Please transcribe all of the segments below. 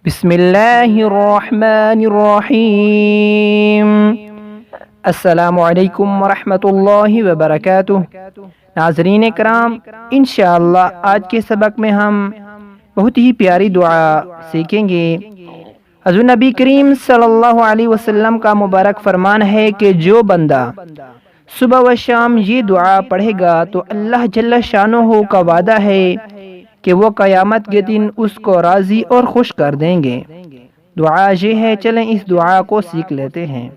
बिस्मिल्लाहिर्रहमानिर्रहीम। अस्सलामुअलैकुम वरहमतुल्लाहि वबरकातुह। नाज़रीन कराम, इंशाअल्लाह आज के सबक में हम बहुत ही प्यारी दुआ सीखेंगे। हज़रत नबी करीम सल्लल्लाहु अलैहि वसल्लम का मुबारक फरमान है कि जो बंदा सुबह व शाम ये दुआ पढ़ेगा तो अल्लाह जल्ल शानहू का वादा है कि वो क़यामत के दिन उसको राज़ी और खुश कर देंगे। दुआ ये है, चलें इस दुआ को सीख लेते हैं।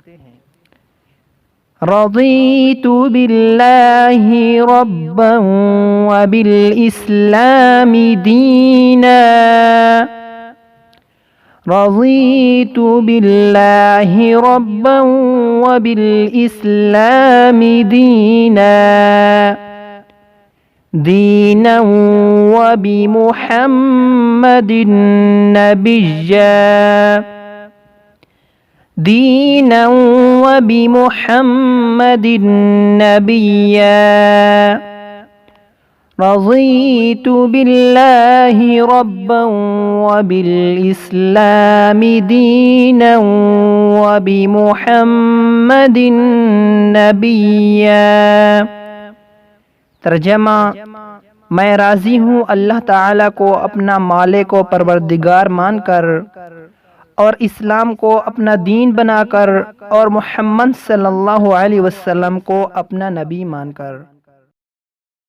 रज़ीतु बिल्लाहि रब्बन व बिल इस्लामी दीना। रज़ीतु बिल्लाहि रब्बन व बिल इस्लामी दीना। दीना व बि मुहम्मदिन नबिय्या। दीना व बि मुहम्मदिन नबिय्या। रज़ीतु बिल्लाहि रब्बन व बिल इस्लामी दीना व बि मुहम्मदिन नबिय्या। तर्जमा, मैं राज़ी हूँ अल्लाह ताला को अपना मालिक व परवरदिगार मानकर और इस्लाम को अपना दीन बनाकर और मोहम्मद सल्लल्लाहु अलैहि वसल्लम को अपना नबी मानकर।